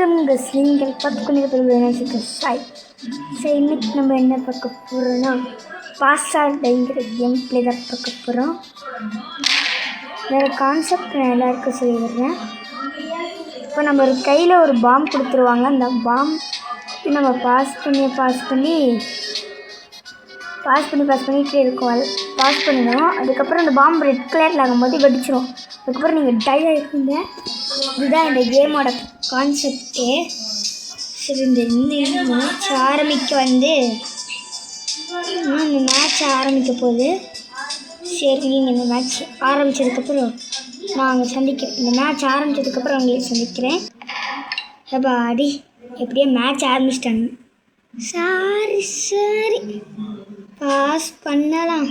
வணக்கம் நீங்கள் பார்த்து கொண்டிருப்பது சாய். சரி, இன்னைக்கு நம்ம என்ன பார்க்க போகிறோன்னா பாஸ்டாங்கிற கேம் பிளே தான் பார்க்க போகிறோம். வேறு கான்செப்ட் நான் எல்லாருக்கும் சொல்லிடுறேன். இப்போ நம்ம ஒரு கையில் ஒரு பாம் கொடுத்துருவாங்க. அந்த பாம் நம்ம பாஸ் பண்ணிகிட்டே இருக்கோம். அது பாஸ் பண்ணிடுவோம். அதுக்கப்புறம் அந்த பாம்பு ரெட் கலரில் ஆகும்போது வெடிச்சிடும். அதுக்கப்புறம் நீங்கள் டை ஆகிருக்கீங்க. இதுதான் இந்த கேமோட கான்செப்டே. சரி, இந்த மேட்ச் ஆரம்பிக்க போகுது. சரி, நீங்கள் இந்த மேட்ச் ஆரம்பித்ததுக்கப்புறம் நான் சந்திக்கிறேன். இந்த மேட்ச் ஆரம்பித்ததுக்கப்புறம் உங்களை சந்திக்கிறேன். அடி எப்படியே மேட்ச் ஆரம்பிச்சிட்டாங்க. சரி பாஸ் பண்ணலாம்.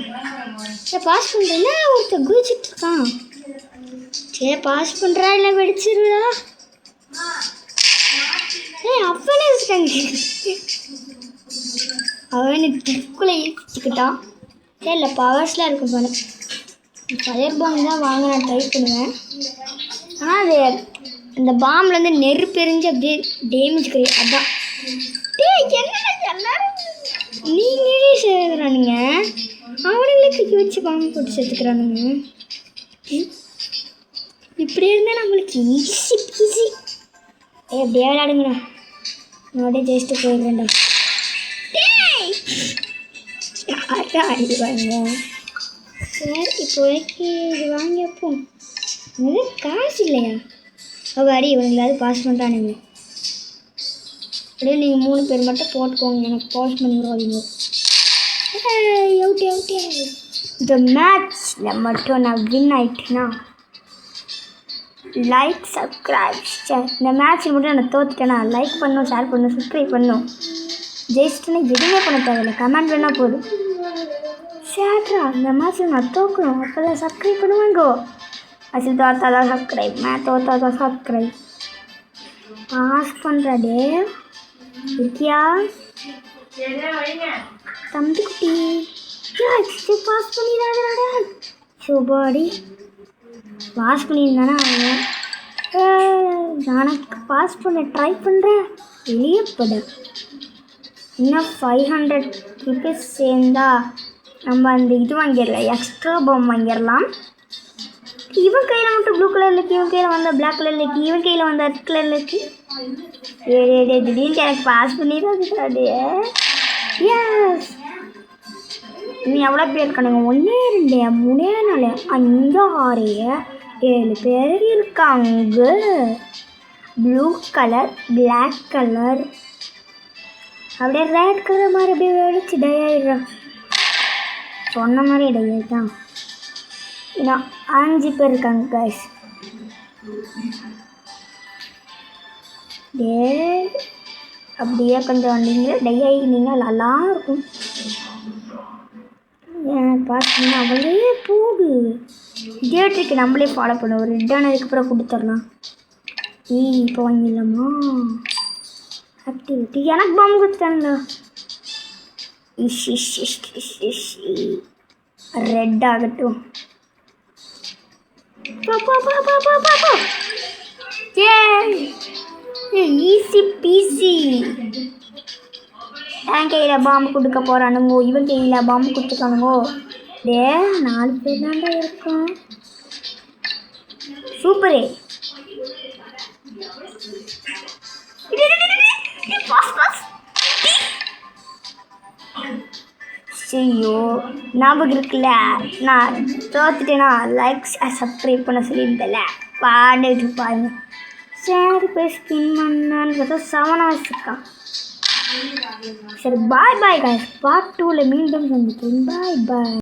பாஸ் பண்ணுறேன்னா ஒருத்தர் குதிச்சிட்ருக்கான். சரி, பாஸ் பண்ணுறா இல்லை வெடிச்சிருடா. அவனே வச்சுட்டாங்க. அவனுக்கு ட்ரிப்புக்குள்ளே ஈச்சிக்கிட்டான். சரி, இல்லை பவர்ஸ்லாம் இருக்கும் போல. ஃபயர் பாம் தான் வாங்க நான் ட்ரை பண்ணுவேன். ஆனால் அது அந்த பாம்பில் வந்து நெருப்பு எரிஞ்சு அப்படியே டேமேஜ் கிடையாது. அதான் என்ன எல்லாரும் நீங்களே சேர்க்குறானுங்க. அவனுங்களே தூக்கி வச்சு பாம்பு போட்டு சேர்த்துக்கிறானுங்க. இப்படி இருந்தால் நம்மளுக்கு ஈஸி. எப்படியா விளையாடுங்கண்ணா. அப்படியே ஜெயிச்சுட்டு போயிடுறேன்டா. அடிவாங்க. சரி, இப்போதைக்கு இது வாங்கிப்போம். இது காசு இல்லையா? அடி இவங்களாவது பாஸ் பண்ணுறானுங்க. அப்படியே நீங்கள் 3 பேர் மட்டும் போட்டுக்கோங்க. எனக்கு பாஸ் பண்ணிடுவாங்க. அவுட்டே. இந்த மேட்ச்சில் மட்டும் நான் வின் ஆகிட்டேன்னா லைக் சப்ஸ்கிரைப். இந்த மேட்ச்சில் மட்டும் நான் தோத்துட்டேன்னா லைக் பண்ணணும், ஷேர் பண்ணணும், சப்ஸ்கிரைப் பண்ணணும். ஜெயிச்சிட்டேன்னா எதுவுமே பண்ண தேவையில்லை, கமெண்ட் வேணால் போதும். ஷேர்ரா, இந்த மேட்ச்சில் நான் தோக்கணும். அப்போ தான் சப்ஸ்கிரைப் பண்ணுவாங்கோ. அது தோத்தா தான் சப்ஸ்கிரைப், நான் தோத்தா தான் சப்ஸ்கிரைப். பாஸ் பண்ணுறாடே வித்யா தம்பி குட்டி. பாஸ் பண்ணிடாடா. சோபாடி பாஸ் பண்ணியிருந்தானா எனக்கு பாஸ் பண்ண ட்ரை பண்ணுறேன். வெளியே போட இன்னும் 500 ருபீஸ் சேர்ந்தா நம்ம அந்த இது வாங்கிடலாம், எக்ஸ்ட்ரா பாம் வாங்கிடலாம். இவன் கையில் மட்டும் ப்ளூ கலரில் இருக்குது, இவன் கையில் வந்தால் பிளாக் கலரில் இருக்குது, இவன் கையில் வந்தால் ரெட் கலரில் இருக்குது. திடீர்னு எனக்கு பாஸ் பண்ணிடாது. எஸ், நீ எவ்வளோ பேர் இருக்கானுங்க? 1 2 3 4 5 6 7 பேர் இருக்காங்க. ப்ளூ கலர், பிளாக் கலர், அப்படியே ரெட் கலர் மாதிரி அப்படியே வெடிச்சு டை ஆகிடுறான். சொன்ன மாதிரி டை ஆகிட்டான். இன்னும் 5 பேர் இருக்காங்க கைஸ். அப்படியே கொஞ்சம் வந்தீங்க டை ஆகினீங்க நல்லா இருக்கும். பார்த்தீங்கன்னா அவளே போடு. இதே ட்ரிக்கு நம்மளே ஃபாலோ பண்ணுவோம். ஒரு ரெட் ஆனதுக்கப்புறம் கொடுத்துடலாம். இப்போ வாங்கிடலாமா ஆக்டிவிட்டி? எனக்கு பாம்பு கொடுத்துட்டாங்களா? ரெட் ஆகட்டும். Easy peasy. என் கையில் பாம்பு கொடுக்க போகிறானுங்கோ, இவன் கையில் பாம்பு கொடுத்துக்கானுங்கோ. 4 பேர் தாண்டா இருக்கும். சூப்பரே. ஐயோ, ஞாபகம் இருக்குல்ல, நான் தோத்துட்டேன்னா லைக் சப்ஸ்கிரைப் பண்ண சொல்லியிருந்தேன்ல, பாடிட்டு பாருங்க. சரி, போய் ஸ்பின் பண்ணான்னு பார்த்தா 7 hours இருக்கான். சரி, பாய் கைஸ். பார்ட் 2ல் மீண்டும் சந்திக்கிறேன். பாய்.